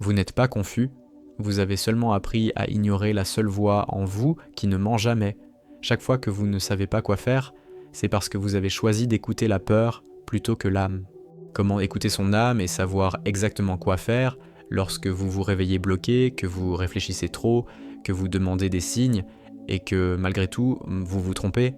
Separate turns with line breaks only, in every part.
Vous n'êtes pas confus, vous avez seulement appris à ignorer la seule voix en vous qui ne ment jamais. Chaque fois que vous ne savez pas quoi faire, c'est parce que vous avez choisi d'écouter la peur plutôt que l'âme. Comment écouter son âme et savoir exactement quoi faire lorsque vous vous réveillez bloqué, que vous réfléchissez trop, que vous demandez des signes et que malgré tout vous vous trompez,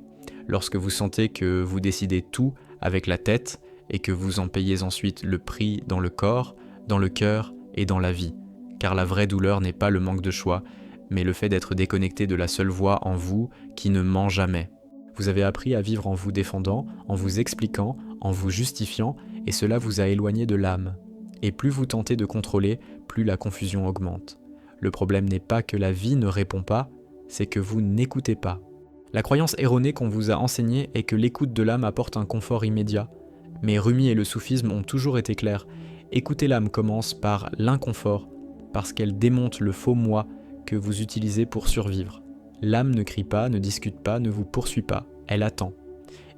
lorsque vous sentez que vous décidez tout avec la tête et que vous en payez ensuite le prix dans le corps, dans le cœur et dans la vie. Car la vraie douleur n'est pas le manque de choix, mais le fait d'être déconnecté de la seule voix en vous qui ne ment jamais. Vous avez appris à vivre en vous défendant, en vous expliquant, en vous justifiant, et cela vous a éloigné de l'âme. Et plus vous tentez de contrôler, plus la confusion augmente. Le problème n'est pas que la vie ne répond pas, c'est que vous n'écoutez pas. La croyance erronée qu'on vous a enseignée est que l'écoute de l'âme apporte un confort immédiat. Mais Rumi et le soufisme ont toujours été clairs. Écouter l'âme commence par l'inconfort, parce qu'elle démonte le faux moi que vous utilisez pour survivre. L'âme ne crie pas, ne discute pas, ne vous poursuit pas, elle attend.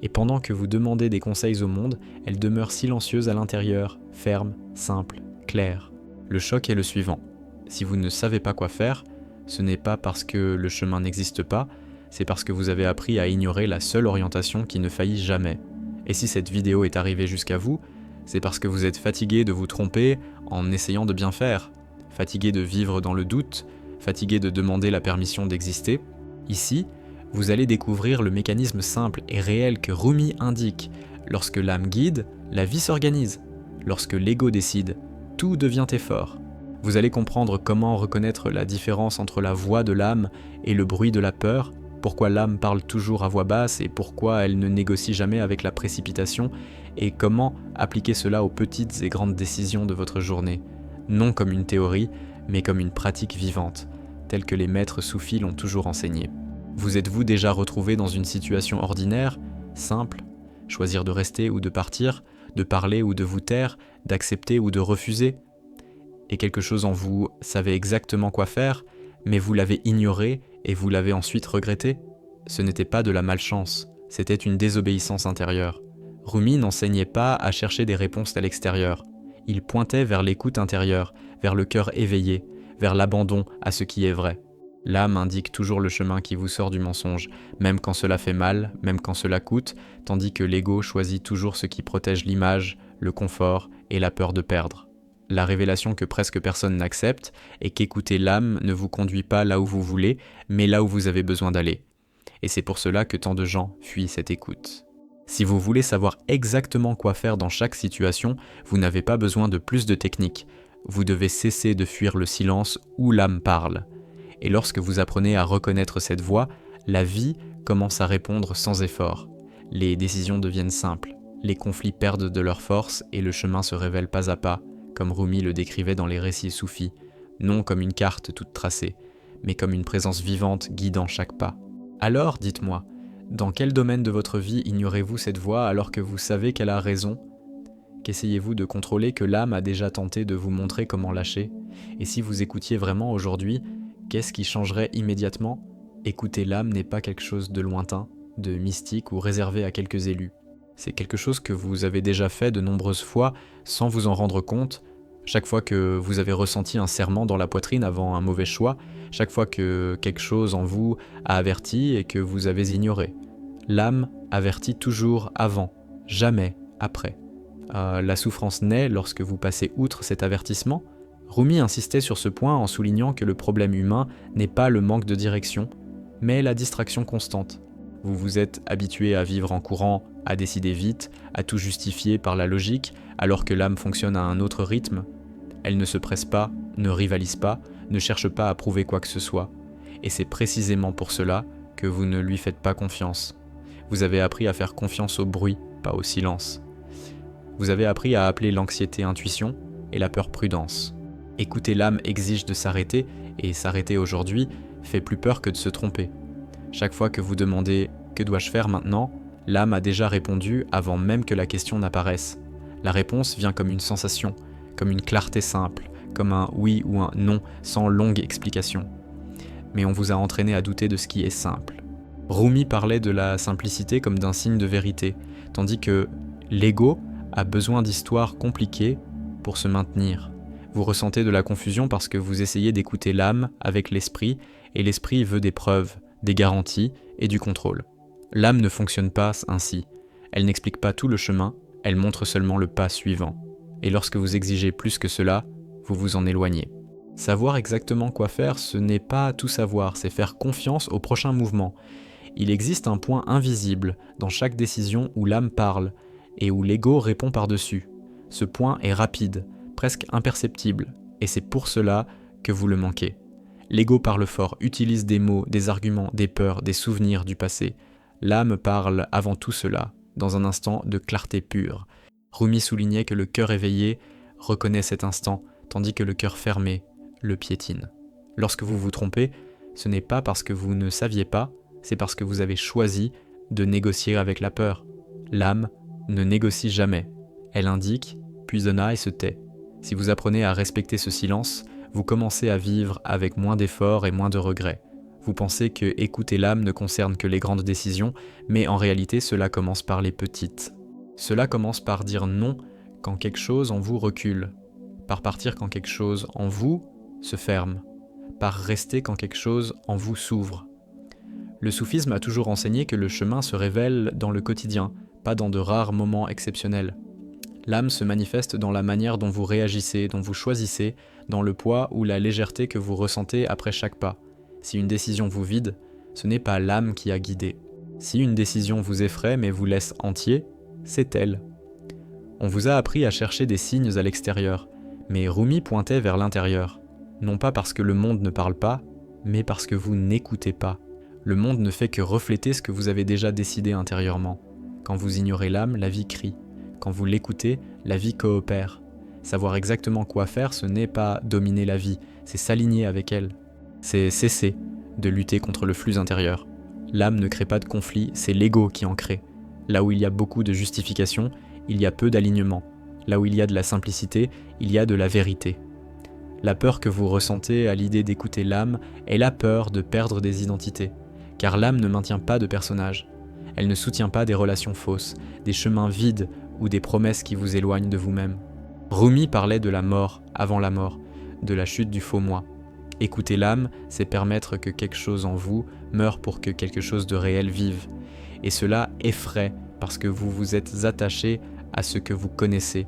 Et pendant que vous demandez des conseils au monde, elle demeure silencieuse à l'intérieur, ferme, simple, claire. Le choc est le suivant. Si vous ne savez pas quoi faire, ce n'est pas parce que le chemin n'existe pas, c'est parce que vous avez appris à ignorer la seule orientation qui ne faillit jamais. Et si cette vidéo est arrivée jusqu'à vous, c'est parce que vous êtes fatigué de vous tromper en essayant de bien faire, fatigué de vivre dans le doute, fatigué de demander la permission d'exister. Ici, vous allez découvrir le mécanisme simple et réel que Rumi indique. Lorsque l'âme guide, la vie s'organise. Lorsque l'ego décide, tout devient effort. Vous allez comprendre comment reconnaître la différence entre la voix de l'âme et le bruit de la peur, pourquoi l'âme parle toujours à voix basse et pourquoi elle ne négocie jamais avec la précipitation, et comment appliquer cela aux petites et grandes décisions de votre journée, non comme une théorie, mais comme une pratique vivante, telle que les maîtres soufis l'ont toujours enseigné. Vous êtes-vous déjà retrouvé dans une situation ordinaire, simple, choisir de rester ou de partir, de parler ou de vous taire, d'accepter ou de refuser ? Et quelque chose en vous savait exactement quoi faire, mais vous l'avez ignoré et vous l'avez ensuite regretté ? Ce n'était pas de la malchance, c'était une désobéissance intérieure. Rumi n'enseignait pas à chercher des réponses à l'extérieur. Il pointait vers l'écoute intérieure, vers le cœur éveillé, vers l'abandon à ce qui est vrai. L'âme indique toujours le chemin qui vous sort du mensonge, même quand cela fait mal, même quand cela coûte, tandis que l'ego choisit toujours ce qui protège l'image, le confort et la peur de perdre. La révélation que presque personne n'accepte est qu'écouter l'âme ne vous conduit pas là où vous voulez, mais là où vous avez besoin d'aller. Et c'est pour cela que tant de gens fuient cette écoute. Si vous voulez savoir exactement quoi faire dans chaque situation, vous n'avez pas besoin de plus de techniques. Vous devez cesser de fuir le silence où l'âme parle. Et lorsque vous apprenez à reconnaître cette voix, la vie commence à répondre sans effort. Les décisions deviennent simples, les conflits perdent de leur force et le chemin se révèle pas à pas, comme Rumi le décrivait dans les récits soufis, non comme une carte toute tracée, mais comme une présence vivante guidant chaque pas. Alors, dites-moi, dans quel domaine de votre vie ignorez-vous cette voix alors que vous savez qu'elle a raison ? Qu'essayez-vous de contrôler que l'âme a déjà tenté de vous montrer comment lâcher ? Et si vous écoutiez vraiment aujourd'hui, qu'est-ce qui changerait immédiatement ? Écouter l'âme n'est pas quelque chose de lointain, de mystique ou réservé à quelques élus. C'est quelque chose que vous avez déjà fait de nombreuses fois sans vous en rendre compte, chaque fois que vous avez ressenti un serrement dans la poitrine avant un mauvais choix, chaque fois que quelque chose en vous a averti et que vous avez ignoré. L'âme avertit toujours avant, jamais après. La souffrance naît lorsque vous passez outre cet avertissement. Rumi insistait sur ce point en soulignant que le problème humain n'est pas le manque de direction, mais la distraction constante. Vous vous êtes habitué à vivre en courant, à décider vite, à tout justifier par la logique, alors que l'âme fonctionne à un autre rythme. Elle ne se presse pas, ne rivalise pas, ne cherche pas à prouver quoi que ce soit. Et c'est précisément pour cela que vous ne lui faites pas confiance. Vous avez appris à faire confiance au bruit, pas au silence. Vous avez appris à appeler l'anxiété intuition et la peur prudence. Écouter l'âme exige de s'arrêter, et s'arrêter aujourd'hui fait plus peur que de se tromper. Chaque fois que vous demandez « que dois-je faire maintenant ?», l'âme a déjà répondu avant même que la question n'apparaisse. La réponse vient comme une sensation, comme une clarté simple, comme un oui ou un non sans longue explication. Mais on vous a entraîné à douter de ce qui est simple. Rumi parlait de la simplicité comme d'un signe de vérité, tandis que l'ego a besoin d'histoires compliquées pour se maintenir. Vous ressentez de la confusion parce que vous essayez d'écouter l'âme avec l'esprit, et l'esprit veut des preuves, des garanties et du contrôle. L'âme ne fonctionne pas ainsi. Elle n'explique pas tout le chemin, elle montre seulement le pas suivant. Et lorsque vous exigez plus que cela, vous vous en éloignez. Savoir exactement quoi faire, ce n'est pas tout savoir, c'est faire confiance au prochain mouvement. Il existe un point invisible dans chaque décision où l'âme parle et où l'ego répond par-dessus. Ce point est rapide, presque imperceptible, et c'est pour cela que vous le manquez. L'ego parle fort, utilise des mots, des arguments, des peurs, des souvenirs du passé. L'âme parle avant tout cela, dans un instant de clarté pure. Rumi soulignait que le cœur éveillé reconnaît cet instant, tandis que le cœur fermé le piétine. Lorsque vous vous trompez, ce n'est pas parce que vous ne saviez pas, c'est parce que vous avez choisi de négocier avec la peur. L'âme ne négocie jamais. Elle indique, puis donna et se tait. Si vous apprenez à respecter ce silence, vous commencez à vivre avec moins d'efforts et moins de regrets. Vous pensez que écouter l'âme ne concerne que les grandes décisions, mais en réalité cela commence par les petites. Cela commence par dire non quand quelque chose en vous recule, par partir quand quelque chose en vous se ferme, par rester quand quelque chose en vous s'ouvre. Le soufisme a toujours enseigné que le chemin se révèle dans le quotidien, pas dans de rares moments exceptionnels. L'âme se manifeste dans la manière dont vous réagissez, dont vous choisissez, dans le poids ou la légèreté que vous ressentez après chaque pas. Si une décision vous vide, ce n'est pas l'âme qui a guidé. Si une décision vous effraie mais vous laisse entier, c'est elle. On vous a appris à chercher des signes à l'extérieur, mais Rumi pointait vers l'intérieur. Non pas parce que le monde ne parle pas, mais parce que vous n'écoutez pas. Le monde ne fait que refléter ce que vous avez déjà décidé intérieurement. Quand vous ignorez l'âme, la vie crie. Quand vous l'écoutez, la vie coopère. Savoir exactement quoi faire, ce n'est pas dominer la vie, c'est s'aligner avec elle. C'est cesser de lutter contre le flux intérieur. L'âme ne crée pas de conflit, c'est l'ego qui en crée. Là où il y a beaucoup de justification, il y a peu d'alignement. Là où il y a de la simplicité, il y a de la vérité. La peur que vous ressentez à l'idée d'écouter l'âme est la peur de perdre des identités. Car l'âme ne maintient pas de personnage. Elle ne soutient pas des relations fausses, des chemins vides ou des promesses qui vous éloignent de vous-même. Rumi parlait de la mort avant la mort, de la chute du faux moi. Écouter l'âme, c'est permettre que quelque chose en vous meure pour que quelque chose de réel vive. Et cela effraie parce que vous vous êtes attaché à ce que vous connaissez,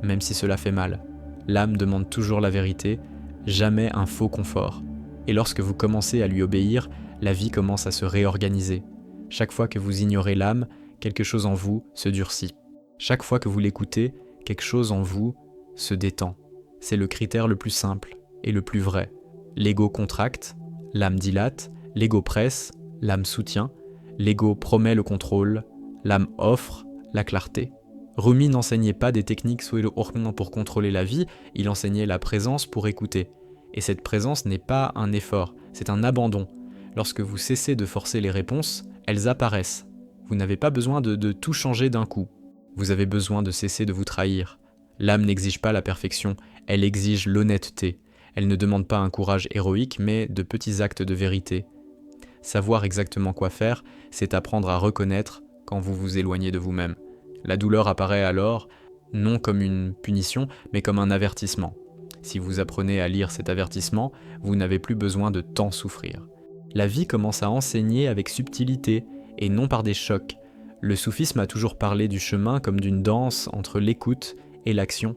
même si cela fait mal. L'âme demande toujours la vérité, jamais un faux confort. Et lorsque vous commencez à lui obéir, la vie commence à se réorganiser. Chaque fois que vous ignorez l'âme, quelque chose en vous se durcit. Chaque fois que vous l'écoutez, quelque chose en vous se détend. C'est le critère le plus simple et le plus vrai. L'ego contracte, l'âme dilate, l'ego presse, l'âme soutient, l'ego promet le contrôle, l'âme offre la clarté. Rumi n'enseignait pas des techniques pour contrôler la vie, il enseignait la présence pour écouter. Et cette présence n'est pas un effort, c'est un abandon. Lorsque vous cessez de forcer les réponses, elles apparaissent. Vous n'avez pas besoin de tout changer d'un coup. Vous avez besoin de cesser de vous trahir. L'âme n'exige pas la perfection, elle exige l'honnêteté. Elle ne demande pas un courage héroïque, mais de petits actes de vérité. Savoir exactement quoi faire, c'est apprendre à reconnaître quand vous vous éloignez de vous-même. La douleur apparaît alors, non comme une punition, mais comme un avertissement. Si vous apprenez à lire cet avertissement, vous n'avez plus besoin de tant souffrir. La vie commence à enseigner avec subtilité, et non par des chocs. Le soufisme a toujours parlé du chemin comme d'une danse entre l'écoute et l'action.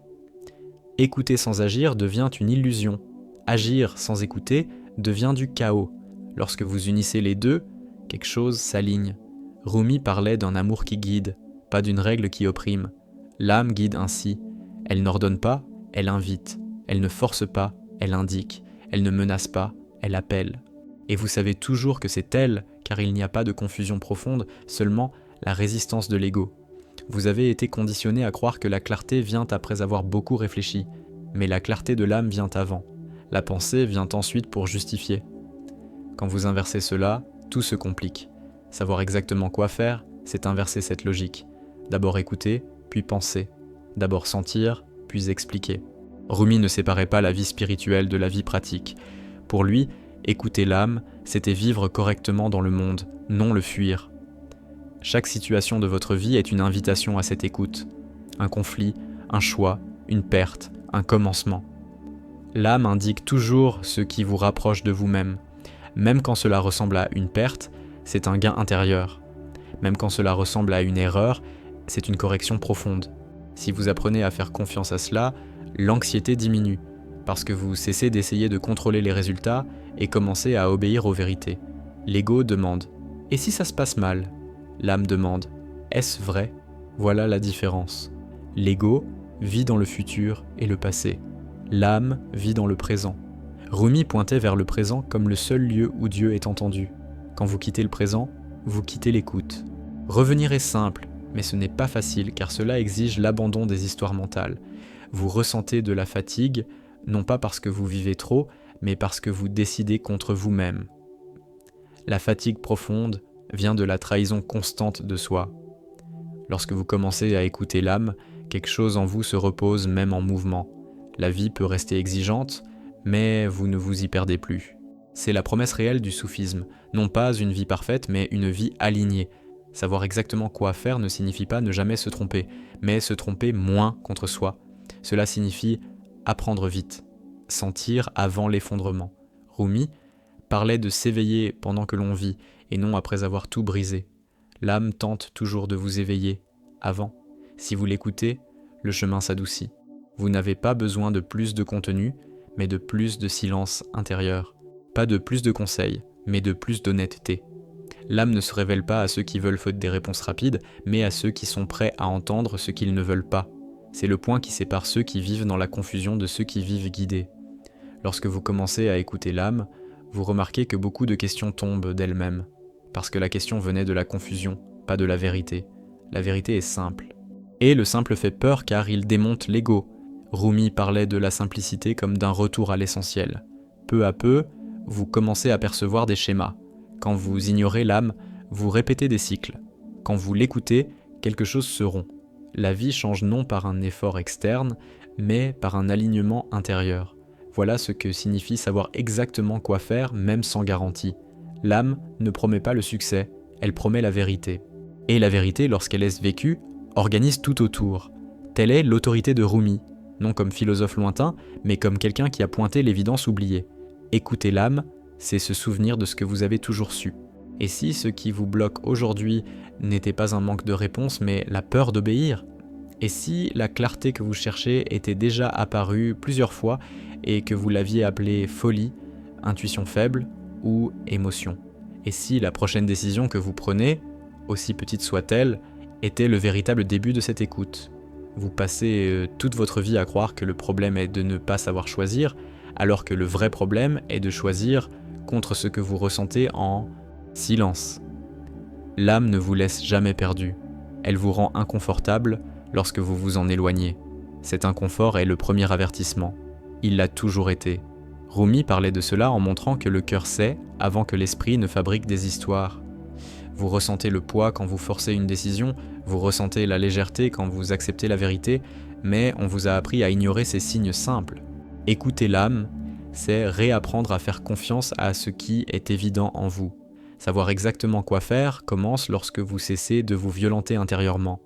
Écouter sans agir devient une illusion. Agir sans écouter devient du chaos. Lorsque vous unissez les deux, quelque chose s'aligne. Rumi parlait d'un amour qui guide, pas d'une règle qui opprime. L'âme guide ainsi. Elle n'ordonne pas, elle invite. Elle ne force pas, elle indique. Elle ne menace pas, elle appelle. Et vous savez toujours que c'est elle, car il n'y a pas de confusion profonde, seulement la résistance de l'ego. Vous avez été conditionné à croire que la clarté vient après avoir beaucoup réfléchi, mais la clarté de l'âme vient avant. La pensée vient ensuite pour justifier. Quand vous inversez cela, tout se complique. Savoir exactement quoi faire, c'est inverser cette logique. D'abord écouter, puis penser. D'abord sentir, puis expliquer. Rumi ne séparait pas la vie spirituelle de la vie pratique. Pour lui, écouter l'âme, c'était vivre correctement dans le monde, non le fuir. Chaque situation de votre vie est une invitation à cette écoute. Un conflit, un choix, une perte, un commencement. L'âme indique toujours ce qui vous rapproche de vous-même. Même quand cela ressemble à une perte, c'est un gain intérieur. Même quand cela ressemble à une erreur, c'est une correction profonde. Si vous apprenez à faire confiance à cela, l'anxiété diminue, parce que vous cessez d'essayer de contrôler les résultats et commencez à obéir aux vérités. L'ego demande « Et si ça se passe mal ?» L'âme demande « Est-ce vrai ?» Voilà la différence. L'ego vit dans le futur et le passé. L'âme vit dans le présent. Rumi pointait vers le présent comme le seul lieu où Dieu est entendu. Quand vous quittez le présent, vous quittez l'écoute. Revenir est simple, mais ce n'est pas facile car cela exige l'abandon des histoires mentales. Vous ressentez de la fatigue, non pas parce que vous vivez trop, mais parce que vous décidez contre vous-même. La fatigue profonde vient de la trahison constante de soi. Lorsque vous commencez à écouter l'âme, quelque chose en vous se repose même en mouvement. La vie peut rester exigeante, mais vous ne vous y perdez plus. C'est la promesse réelle du soufisme, non pas une vie parfaite, mais une vie alignée. Savoir exactement quoi faire ne signifie pas ne jamais se tromper, mais se tromper moins contre soi. Cela signifie apprendre vite, sentir avant l'effondrement. Rumi parlait de s'éveiller pendant que l'on vit, et non après avoir tout brisé. L'âme tente toujours de vous éveiller, avant. Si vous l'écoutez, le chemin s'adoucit. Vous n'avez pas besoin de plus de contenu, mais de plus de silence intérieur. Pas de plus de conseils, mais de plus d'honnêteté. L'âme ne se révèle pas à ceux qui veulent des réponses rapides, mais à ceux qui sont prêts à entendre ce qu'ils ne veulent pas. C'est le point qui sépare ceux qui vivent dans la confusion de ceux qui vivent guidés. Lorsque vous commencez à écouter l'âme, vous remarquez que beaucoup de questions tombent d'elles-mêmes, parce que la question venait de la confusion, pas de la vérité. La vérité est simple. Et le simple fait peur car il démonte l'ego. Rumi parlait de la simplicité comme d'un retour à l'essentiel. Peu à peu, vous commencez à percevoir des schémas. Quand vous ignorez l'âme, vous répétez des cycles. Quand vous l'écoutez, quelque chose se rompt. La vie change non par un effort externe, mais par un alignement intérieur. Voilà ce que signifie savoir exactement quoi faire, même sans garantie. L'âme ne promet pas le succès, elle promet la vérité. Et la vérité, lorsqu'elle est vécue, organise tout autour. Telle est l'autorité de Rumi, non comme philosophe lointain, mais comme quelqu'un qui a pointé l'évidence oubliée. Écouter l'âme, c'est se souvenir de ce que vous avez toujours su. Et si ce qui vous bloque aujourd'hui n'était pas un manque de réponse, mais la peur d'obéir? Et si la clarté que vous cherchez était déjà apparue plusieurs fois et que vous l'aviez appelée folie, intuition faible ou émotion? Et si la prochaine décision que vous prenez, aussi petite soit-elle, était le véritable début de cette écoute? Vous passez toute votre vie à croire que le problème est de ne pas savoir choisir, alors que le vrai problème est de choisir contre ce que vous ressentez en silence. L'âme ne vous laisse jamais perdu. Elle vous rend inconfortable lorsque vous vous en éloignez. Cet inconfort est le premier avertissement. Il l'a toujours été. Rumi parlait de cela en montrant que le cœur sait avant que l'esprit ne fabrique des histoires. Vous ressentez le poids quand vous forcez une décision, vous ressentez la légèreté quand vous acceptez la vérité, mais on vous a appris à ignorer ces signes simples. Écouter l'âme, c'est réapprendre à faire confiance à ce qui est évident en vous. Savoir exactement quoi faire commence lorsque vous cessez de vous violenter intérieurement.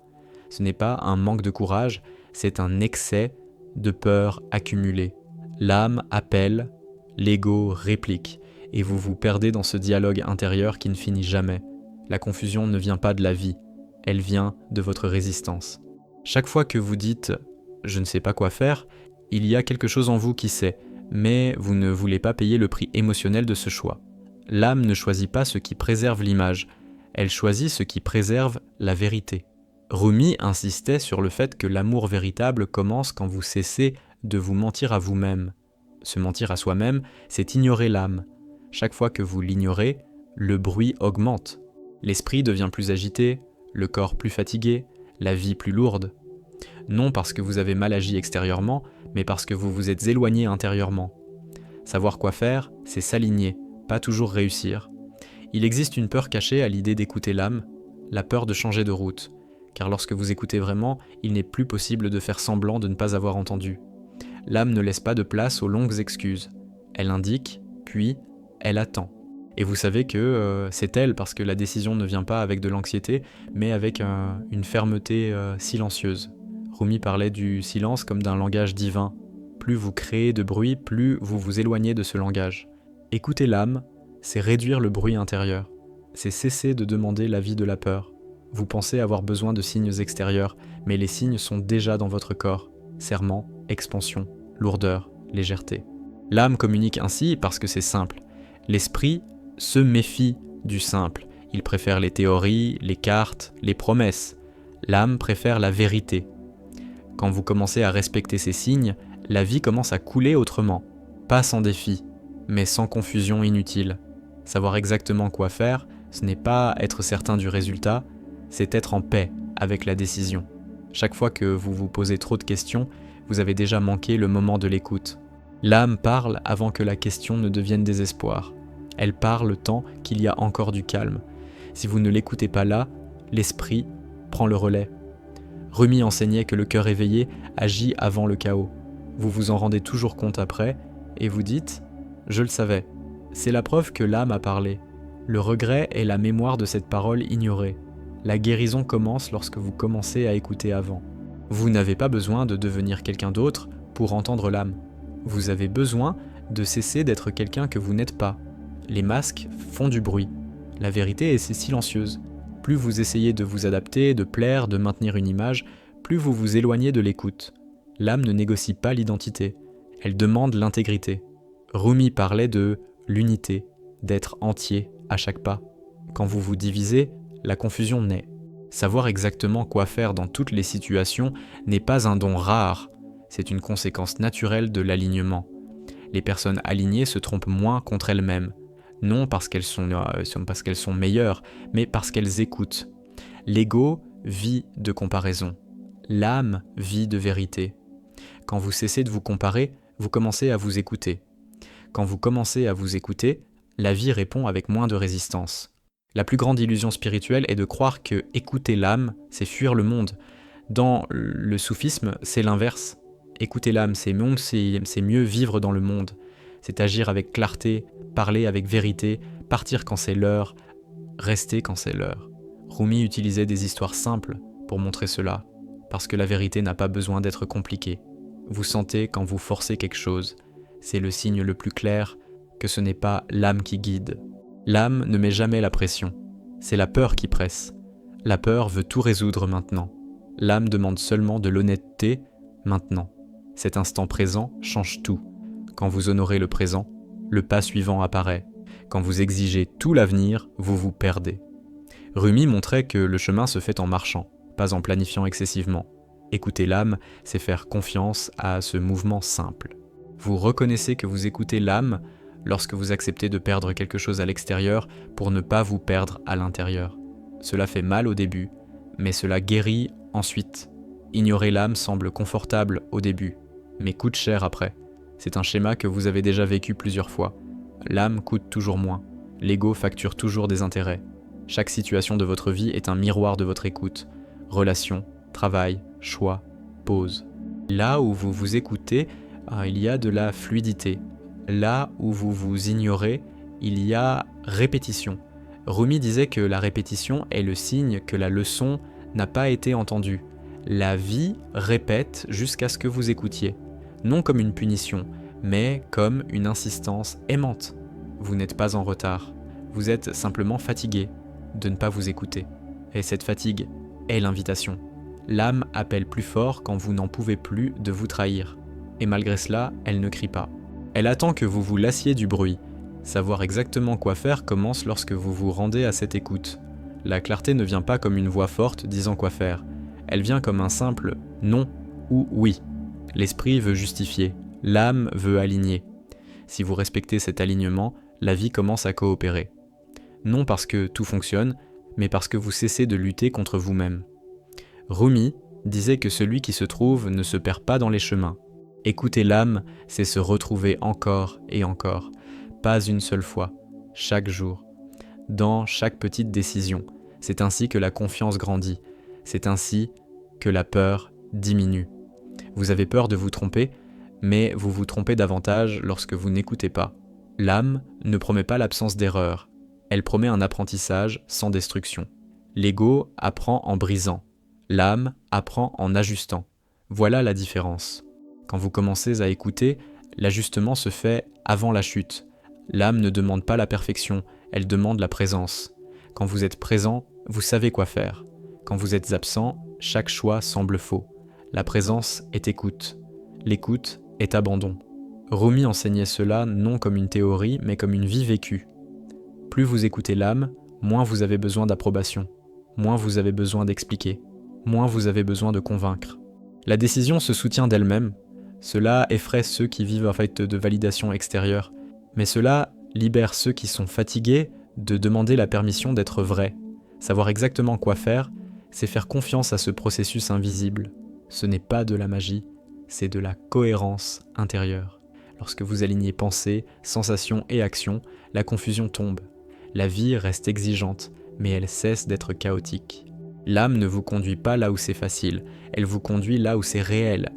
Ce n'est pas un manque de courage, c'est un excès de peur accumulée. L'âme appelle, l'ego réplique, et vous vous perdez dans ce dialogue intérieur qui ne finit jamais. La confusion ne vient pas de la vie, elle vient de votre résistance. Chaque fois que vous dites « je ne sais pas quoi faire », il y a quelque chose en vous qui sait, mais vous ne voulez pas payer le prix émotionnel de ce choix. L'âme ne choisit pas ce qui préserve l'image, elle choisit ce qui préserve la vérité. Rumi insistait sur le fait que l'amour véritable commence quand vous cessez de vous mentir à vous-même. Se mentir à soi-même, c'est ignorer l'âme. Chaque fois que vous l'ignorez, le bruit augmente. L'esprit devient plus agité, le corps plus fatigué, la vie plus lourde. Non parce que vous avez mal agi extérieurement, mais parce que vous vous êtes éloigné intérieurement. Savoir quoi faire, c'est s'aligner, pas toujours réussir. Il existe une peur cachée à l'idée d'écouter l'âme, la peur de changer de route, car lorsque vous écoutez vraiment, il n'est plus possible de faire semblant de ne pas avoir entendu. L'âme ne laisse pas de place aux longues excuses. Elle indique, puis elle attend. Et vous savez que c'est elle parce que la décision ne vient pas avec de l'anxiété, mais avec une fermeté silencieuse. Rumi parlait du silence comme d'un langage divin, plus vous créez de bruit, plus vous vous éloignez de ce langage. Écouter l'âme, c'est réduire le bruit intérieur. C'est cesser de demander l'avis de la peur. Vous pensez avoir besoin de signes extérieurs, mais les signes sont déjà dans votre corps. Serrement, expansion, lourdeur, légèreté. L'âme communique ainsi parce que c'est simple. L'esprit se méfie du simple. Il préfère les théories, les cartes, les promesses. L'âme préfère la vérité. Quand vous commencez à respecter ces signes, la vie commence à couler autrement. Pas sans défi, mais sans confusion inutile. Savoir exactement quoi faire, ce n'est pas être certain du résultat, c'est être en paix avec la décision. Chaque fois que vous vous posez trop de questions, vous avez déjà manqué le moment de l'écoute. L'âme parle avant que la question ne devienne désespoir. Elle parle tant qu'il y a encore du calme. Si vous ne l'écoutez pas là, l'esprit prend le relais. Rumi enseignait que le cœur éveillé agit avant le chaos. Vous vous en rendez toujours compte après, et vous dites « Je le savais ». C'est la preuve que l'âme a parlé. Le regret est la mémoire de cette parole ignorée. La guérison commence lorsque vous commencez à écouter avant. Vous n'avez pas besoin de devenir quelqu'un d'autre pour entendre l'âme. Vous avez besoin de cesser d'être quelqu'un que vous n'êtes pas. Les masques font du bruit. La vérité est silencieuse. Plus vous essayez de vous adapter, de plaire, de maintenir une image, plus vous vous éloignez de l'écoute. L'âme ne négocie pas l'identité. Elle demande l'intégrité. Rumi parlait de l'unité, d'être entier à chaque pas. Quand vous vous divisez, la confusion naît. Savoir exactement quoi faire dans toutes les situations n'est pas un don rare, c'est une conséquence naturelle de l'alignement. Les personnes alignées se trompent moins contre elles-mêmes, non parce qu'elles sont meilleures, mais parce qu'elles écoutent. L'ego vit de comparaison, l'âme vit de vérité. Quand vous cessez de vous comparer, vous commencez à vous écouter. Quand vous commencez à vous écouter, la vie répond avec moins de résistance. La plus grande illusion spirituelle est de croire que écouter l'âme, c'est fuir le monde. Dans le soufisme, c'est l'inverse. Écouter l'âme, c'est mieux vivre dans le monde. C'est agir avec clarté, parler avec vérité, partir quand c'est l'heure, rester quand c'est l'heure. Rumi utilisait des histoires simples pour montrer cela, parce que la vérité n'a pas besoin d'être compliquée. Vous sentez quand vous forcez quelque chose. C'est le signe le plus clair que ce n'est pas l'âme qui guide. L'âme ne met jamais la pression. C'est la peur qui presse. La peur veut tout résoudre maintenant. L'âme demande seulement de l'honnêteté maintenant. Cet instant présent change tout. Quand vous honorez le présent, le pas suivant apparaît. Quand vous exigez tout l'avenir, vous vous perdez. Rumi montrait que le chemin se fait en marchant, pas en planifiant excessivement. Écouter l'âme, c'est faire confiance à ce mouvement simple. Vous reconnaissez que vous écoutez l'âme lorsque vous acceptez de perdre quelque chose à l'extérieur pour ne pas vous perdre à l'intérieur. Cela fait mal au début, mais cela guérit ensuite. Ignorer l'âme semble confortable au début, mais coûte cher après. C'est un schéma que vous avez déjà vécu plusieurs fois. L'âme coûte toujours moins. L'ego facture toujours des intérêts. Chaque situation de votre vie est un miroir de votre écoute. Relation, travail, choix, pause. Là où vous vous écoutez, il y a de la fluidité. Là où vous vous ignorez, il y a répétition. Rumi disait que la répétition est le signe que la leçon n'a pas été entendue. La vie répète jusqu'à ce que vous écoutiez. Non comme une punition, mais comme une insistance aimante. Vous n'êtes pas en retard. Vous êtes simplement fatigué de ne pas vous écouter. Et cette fatigue est l'invitation. L'âme appelle plus fort quand vous n'en pouvez plus de vous trahir. Et malgré cela, elle ne crie pas. Elle attend que vous vous lassiez du bruit. Savoir exactement quoi faire commence lorsque vous vous rendez à cette écoute. La clarté ne vient pas comme une voix forte disant quoi faire. Elle vient comme un simple « non » ou « oui ». L'esprit veut justifier, l'âme veut aligner. Si vous respectez cet alignement, la vie commence à coopérer. Non parce que tout fonctionne, mais parce que vous cessez de lutter contre vous-même. Rumi disait que celui qui se trouve ne se perd pas dans les chemins. Écouter l'âme, c'est se retrouver encore et encore, pas une seule fois, chaque jour, dans chaque petite décision. C'est ainsi que la confiance grandit, c'est ainsi que la peur diminue. Vous avez peur de vous tromper, mais vous vous trompez davantage lorsque vous n'écoutez pas. L'âme ne promet pas l'absence d'erreur, elle promet un apprentissage sans destruction. L'ego apprend en brisant, l'âme apprend en ajustant. Voilà la différence. Quand vous commencez à écouter, l'ajustement se fait avant la chute. L'âme ne demande pas la perfection, elle demande la présence. Quand vous êtes présent, vous savez quoi faire. Quand vous êtes absent, chaque choix semble faux. La présence est écoute. L'écoute est abandon. Rumi enseignait cela non comme une théorie, mais comme une vie vécue. Plus vous écoutez l'âme, moins vous avez besoin d'approbation, moins vous avez besoin d'expliquer, moins vous avez besoin de convaincre. La décision se soutient d'elle-même. Cela effraie ceux qui vivent en fait de validation extérieure, mais cela libère ceux qui sont fatigués de demander la permission d'être vrais. Savoir exactement quoi faire, c'est faire confiance à ce processus invisible. Ce n'est pas de la magie, c'est de la cohérence intérieure. Lorsque vous alignez pensée, sensation et action, la confusion tombe. La vie reste exigeante, mais elle cesse d'être chaotique. L'âme ne vous conduit pas là où c'est facile, elle vous conduit là où c'est réel.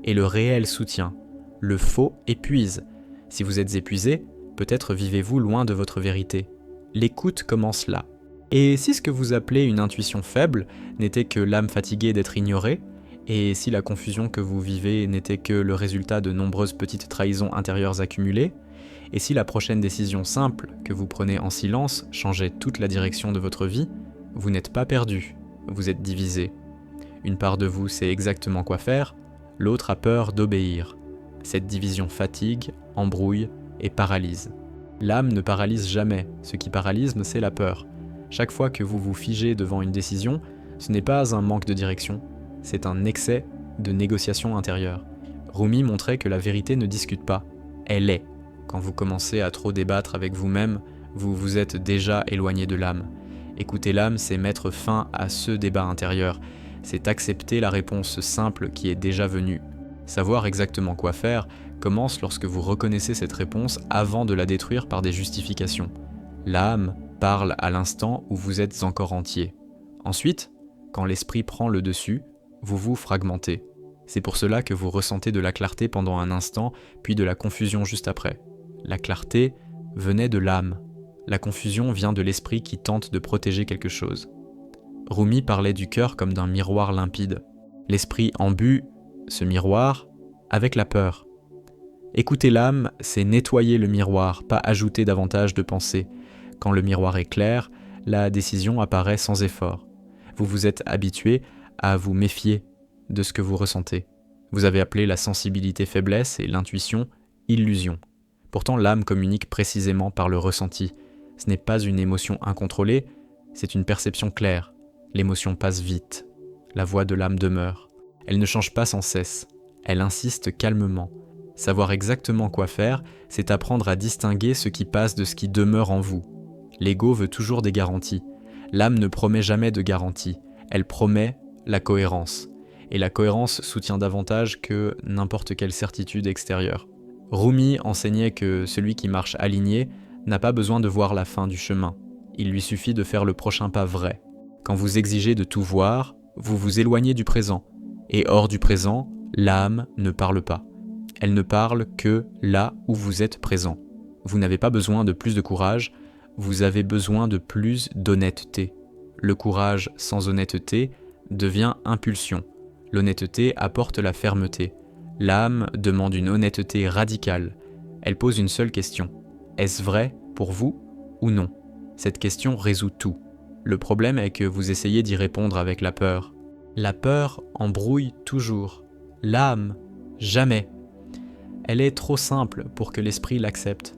Et le réel soutient. Le faux épuise. Si vous êtes épuisé, peut-être vivez-vous loin de votre vérité. L'écoute commence là. Et si ce que vous appelez une intuition faible n'était que l'âme fatiguée d'être ignorée, et si la confusion que vous vivez n'était que le résultat de nombreuses petites trahisons intérieures accumulées, et si la prochaine décision simple que vous prenez en silence changeait toute la direction de votre vie, vous n'êtes pas perdu, vous êtes divisé. Une part de vous sait exactement quoi faire, l'autre a peur d'obéir. Cette division fatigue, embrouille et paralyse. L'âme ne paralyse jamais, ce qui paralyse, c'est la peur. Chaque fois que vous vous figez devant une décision, ce n'est pas un manque de direction, c'est un excès de négociation intérieure. Rumi montrait que la vérité ne discute pas, elle est. Quand vous commencez à trop débattre avec vous-même, vous vous êtes déjà éloigné de l'âme. Écouter l'âme, c'est mettre fin à ce débat intérieur, c'est accepter la réponse simple qui est déjà venue. Savoir exactement quoi faire commence lorsque vous reconnaissez cette réponse avant de la détruire par des justifications. L'âme parle à l'instant où vous êtes encore entier. Ensuite, quand l'esprit prend le dessus, vous vous fragmentez. C'est pour cela que vous ressentez de la clarté pendant un instant, puis de la confusion juste après. La clarté venait de l'âme. La confusion vient de l'esprit qui tente de protéger quelque chose. Rumi parlait du cœur comme d'un miroir limpide. L'esprit embue ce miroir avec la peur. Écouter l'âme, c'est nettoyer le miroir, pas ajouter davantage de pensées. Quand le miroir est clair, la décision apparaît sans effort. Vous vous êtes habitué à vous méfier de ce que vous ressentez. Vous avez appelé la sensibilité faiblesse et l'intuition illusion. Pourtant, l'âme communique précisément par le ressenti. Ce n'est pas une émotion incontrôlée, c'est une perception claire. L'émotion passe vite. La voix de l'âme demeure. Elle ne change pas sans cesse. Elle insiste calmement. Savoir exactement quoi faire, c'est apprendre à distinguer ce qui passe de ce qui demeure en vous. L'ego veut toujours des garanties. L'âme ne promet jamais de garantie. Elle promet la cohérence. Et la cohérence soutient davantage que n'importe quelle certitude extérieure. Rumi enseignait que celui qui marche aligné n'a pas besoin de voir la fin du chemin. Il lui suffit de faire le prochain pas vrai. Quand vous exigez de tout voir, vous vous éloignez du présent. Et hors du présent, l'âme ne parle pas. Elle ne parle que là où vous êtes présent. Vous n'avez pas besoin de plus de courage, vous avez besoin de plus d'honnêteté. Le courage sans honnêteté devient impulsion. L'honnêteté apporte la fermeté. L'âme demande une honnêteté radicale. Elle pose une seule question. Est-ce vrai pour vous ou non? Cette question résout tout. Le problème est que vous essayez d'y répondre avec la peur. La peur embrouille toujours. L'âme, jamais. Elle est trop simple pour que l'esprit l'accepte.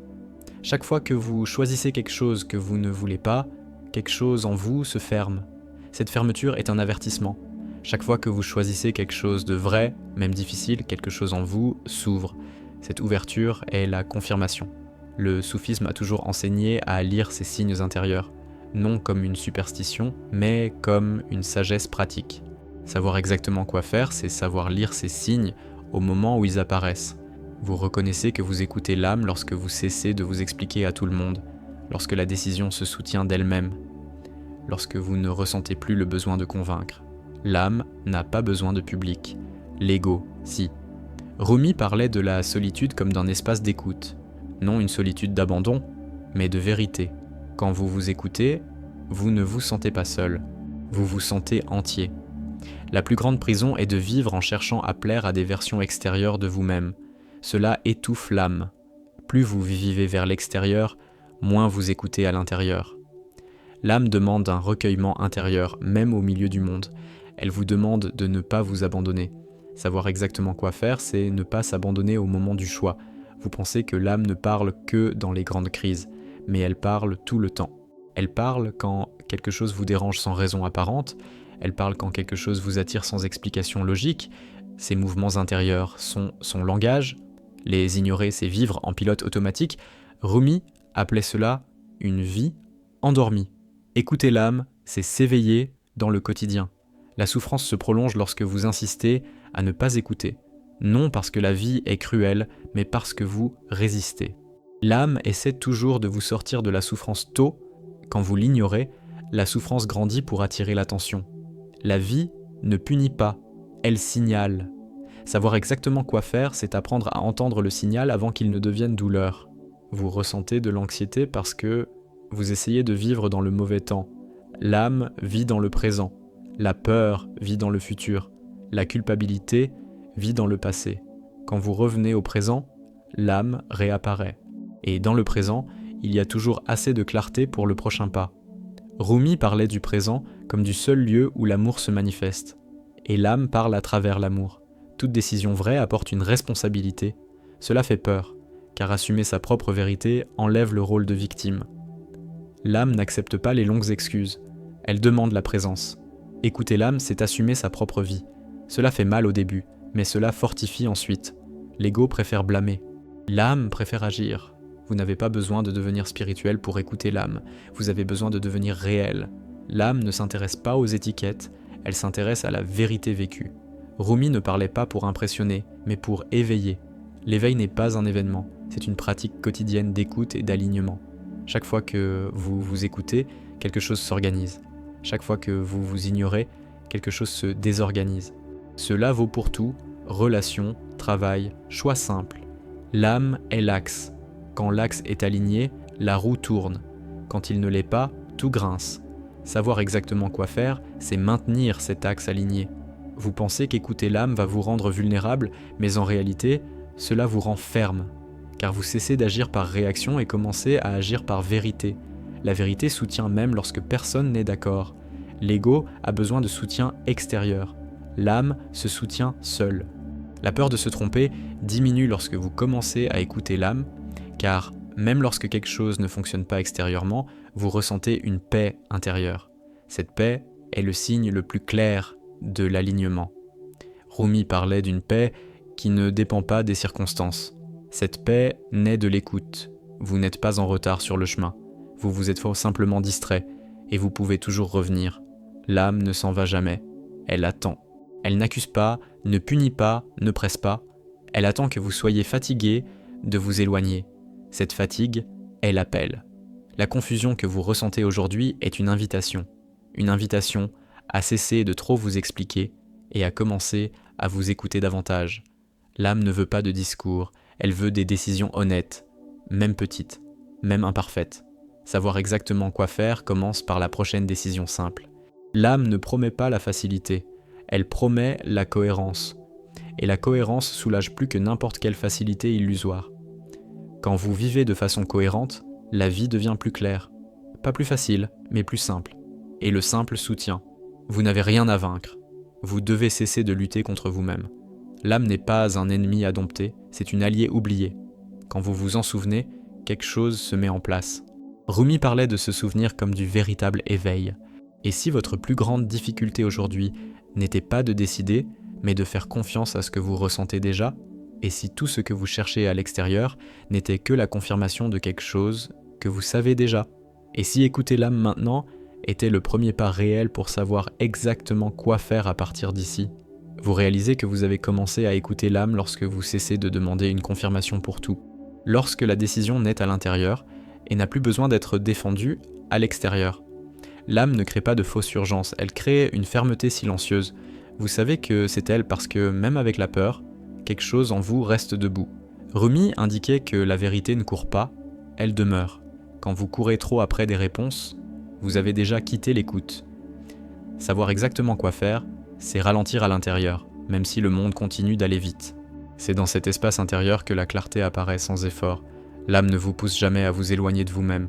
Chaque fois que vous choisissez quelque chose que vous ne voulez pas, quelque chose en vous se ferme. Cette fermeture est un avertissement. Chaque fois que vous choisissez quelque chose de vrai, même difficile, quelque chose en vous s'ouvre. Cette ouverture est la confirmation. Le soufisme a toujours enseigné à lire ces signes intérieurs, non comme une superstition, mais comme une sagesse pratique. Savoir exactement quoi faire, c'est savoir lire ces signes au moment où ils apparaissent. Vous reconnaissez que vous écoutez l'âme lorsque vous cessez de vous expliquer à tout le monde, lorsque la décision se soutient d'elle-même, lorsque vous ne ressentez plus le besoin de convaincre. L'âme n'a pas besoin de public. L'ego, si. Rumi parlait de la solitude comme d'un espace d'écoute. Non une solitude d'abandon, mais de vérité. Quand vous vous écoutez, vous ne vous sentez pas seul. Vous vous sentez entier. La plus grande prison est de vivre en cherchant à plaire à des versions extérieures de vous-même. Cela étouffe l'âme. Plus vous vivez vers l'extérieur, moins vous écoutez à l'intérieur. L'âme demande un recueillement intérieur, même au milieu du monde. Elle vous demande de ne pas vous abandonner. Savoir exactement quoi faire, c'est ne pas s'abandonner au moment du choix. Vous pensez que l'âme ne parle que dans les grandes crises, mais elle parle tout le temps. Elle parle quand quelque chose vous dérange sans raison apparente, elle parle quand quelque chose vous attire sans explication logique. Ses mouvements intérieurs sont son langage. Les ignorer, c'est vivre en pilote automatique. Rumi appelait cela une vie endormie. Écouter l'âme, c'est s'éveiller dans le quotidien. La souffrance se prolonge lorsque vous insistez à ne pas écouter. Non parce que la vie est cruelle, mais parce que vous résistez. L'âme essaie toujours de vous sortir de la souffrance tôt. Quand vous l'ignorez, la souffrance grandit pour attirer l'attention. La vie ne punit pas, elle signale. Savoir exactement quoi faire, c'est apprendre à entendre le signal avant qu'il ne devienne douleur. Vous ressentez de l'anxiété parce que vous essayez de vivre dans le mauvais temps. L'âme vit dans le présent. La peur vit dans le futur. La culpabilité vit dans le passé. Quand vous revenez au présent, l'âme réapparaît. Et dans le présent, il y a toujours assez de clarté pour le prochain pas. Rumi parlait du présent comme du seul lieu où l'amour se manifeste. Et l'âme parle à travers l'amour. Toute décision vraie apporte une responsabilité. Cela fait peur, car assumer sa propre vérité enlève le rôle de victime. L'âme n'accepte pas les longues excuses. Elle demande la présence. Écouter l'âme, c'est assumer sa propre vie. Cela fait mal au début, mais cela fortifie ensuite. L'ego préfère blâmer. L'âme préfère agir. Vous n'avez pas besoin de devenir spirituel pour écouter l'âme. Vous avez besoin de devenir réel. L'âme ne s'intéresse pas aux étiquettes, elle s'intéresse à la vérité vécue. Rumi ne parlait pas pour impressionner, mais pour éveiller. L'éveil n'est pas un événement, c'est une pratique quotidienne d'écoute et d'alignement. Chaque fois que vous vous écoutez, quelque chose s'organise. Chaque fois que vous vous ignorez, quelque chose se désorganise. Cela vaut pour tout, relations, travail, choix simple. L'âme est l'axe. Quand l'axe est aligné, la roue tourne. Quand il ne l'est pas, tout grince. Savoir exactement quoi faire, c'est maintenir cet axe aligné. Vous pensez qu'écouter l'âme va vous rendre vulnérable, mais en réalité, cela vous rend ferme. Car vous cessez d'agir par réaction et commencez à agir par vérité. La vérité soutient même lorsque personne n'est d'accord. L'ego a besoin de soutien extérieur. L'âme se soutient seule. La peur de se tromper diminue lorsque vous commencez à écouter l'âme, car même lorsque quelque chose ne fonctionne pas extérieurement, vous ressentez une paix intérieure. Cette paix est le signe le plus clair de l'alignement. Rumi parlait d'une paix qui ne dépend pas des circonstances. Cette paix naît de l'écoute. Vous n'êtes pas en retard sur le chemin. Vous vous êtes simplement distrait et vous pouvez toujours revenir. L'âme ne s'en va jamais. Elle attend. Elle n'accuse pas, ne punit pas, ne presse pas. Elle attend que vous soyez fatigué de vous éloigner. Cette fatigue est l'appel. La confusion que vous ressentez aujourd'hui est une invitation. Une invitation à cesser de trop vous expliquer et à commencer à vous écouter davantage. L'âme ne veut pas de discours, elle veut des décisions honnêtes, même petites, même imparfaites. Savoir exactement quoi faire commence par la prochaine décision simple. L'âme ne promet pas la facilité, elle promet la cohérence. Et la cohérence soulage plus que n'importe quelle facilité illusoire. Quand vous vivez de façon cohérente, la vie devient plus claire. Pas plus facile, mais plus simple. Et le simple soutient. Vous n'avez rien à vaincre. Vous devez cesser de lutter contre vous-même. L'âme n'est pas un ennemi à dompter, c'est une alliée oubliée. Quand vous vous en souvenez, quelque chose se met en place. Rumi parlait de se souvenir comme du véritable éveil. Et si votre plus grande difficulté aujourd'hui n'était pas de décider, mais de faire confiance à ce que vous ressentez déjà, et si tout ce que vous cherchez à l'extérieur n'était que la confirmation de quelque chose que vous savez déjà, et si écouter l'âme maintenant était le premier pas réel pour savoir exactement quoi faire à partir d'ici, vous réalisez que vous avez commencé à écouter l'âme lorsque vous cessez de demander une confirmation pour tout, lorsque la décision naît à l'intérieur et n'a plus besoin d'être défendue à l'extérieur. L'âme ne crée pas de fausse urgence, elle crée une fermeté silencieuse. Vous savez que c'est elle parce que même avec la peur, quelque chose en vous reste debout. Rumi indiquait que la vérité ne court pas, elle demeure. Quand vous courez trop après des réponses, vous avez déjà quitté l'écoute. Savoir exactement quoi faire, c'est ralentir à l'intérieur, même si le monde continue d'aller vite. C'est dans cet espace intérieur que la clarté apparaît sans effort. L'âme ne vous pousse jamais à vous éloigner de vous-même.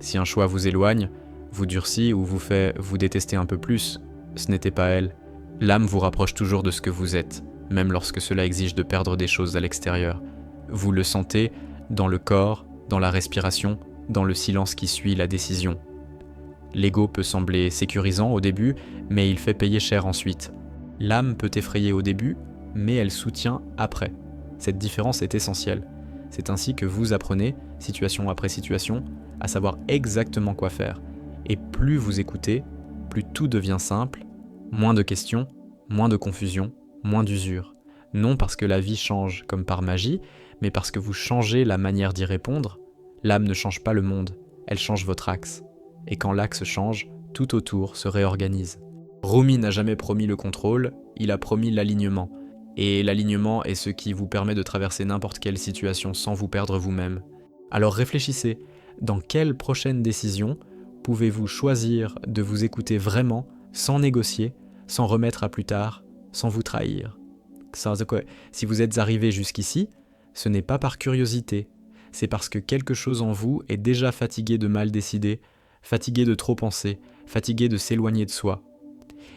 Si un choix vous éloigne, vous durcit ou vous fait vous détester un peu plus, ce n'était pas elle. L'âme vous rapproche toujours de ce que vous êtes, même lorsque cela exige de perdre des choses à l'extérieur. Vous le sentez dans le corps, dans la respiration, dans le silence qui suit la décision. L'ego peut sembler sécurisant au début, mais il fait payer cher ensuite. L'âme peut effrayer au début, mais elle soutient après. Cette différence est essentielle. C'est ainsi que vous apprenez, situation après situation, à savoir exactement quoi faire. Et plus vous écoutez, plus tout devient simple, moins de questions, moins de confusion, moins d'usure. Non parce que la vie change comme par magie, mais parce que vous changez la manière d'y répondre. L'âme ne change pas le monde, elle change votre axe. Et quand l'axe change, tout autour se réorganise. Rumi n'a jamais promis le contrôle, il a promis l'alignement. Et l'alignement est ce qui vous permet de traverser n'importe quelle situation sans vous perdre vous-même. Alors réfléchissez, dans quelle prochaine décision pouvez-vous choisir de vous écouter vraiment, sans négocier, sans remettre à plus tard, sans vous trahir? Si vous êtes arrivé jusqu'ici, ce n'est pas par curiosité, c'est parce que quelque chose en vous est déjà fatigué de mal décider, fatigué de trop penser, fatigué de s'éloigner de soi.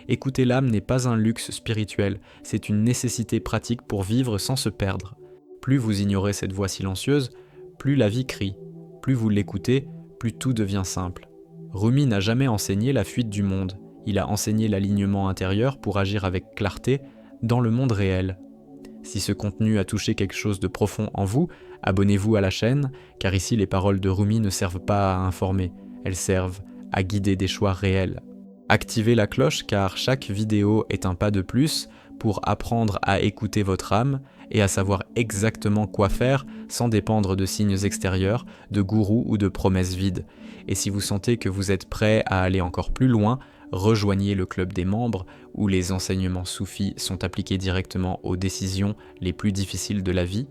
Écouter l'âme n'est pas un luxe spirituel, c'est une nécessité pratique pour vivre sans se perdre. Plus vous ignorez cette voix silencieuse, plus la vie crie. Plus vous l'écoutez, plus tout devient simple. Rumi n'a jamais enseigné la fuite du monde, il a enseigné l'alignement intérieur pour agir avec clarté dans le monde réel. Si ce contenu a touché quelque chose de profond en vous, abonnez-vous à la chaîne, car ici les paroles de Rumi ne servent pas à informer, elles servent à guider des choix réels. Activez la cloche car chaque vidéo est un pas de plus pour apprendre à écouter votre âme et à savoir exactement quoi faire sans dépendre de signes extérieurs, de gourous ou de promesses vides. Et si vous sentez que vous êtes prêt à aller encore plus loin, rejoignez le club des membres où les enseignements soufis sont appliqués directement aux décisions les plus difficiles de la vie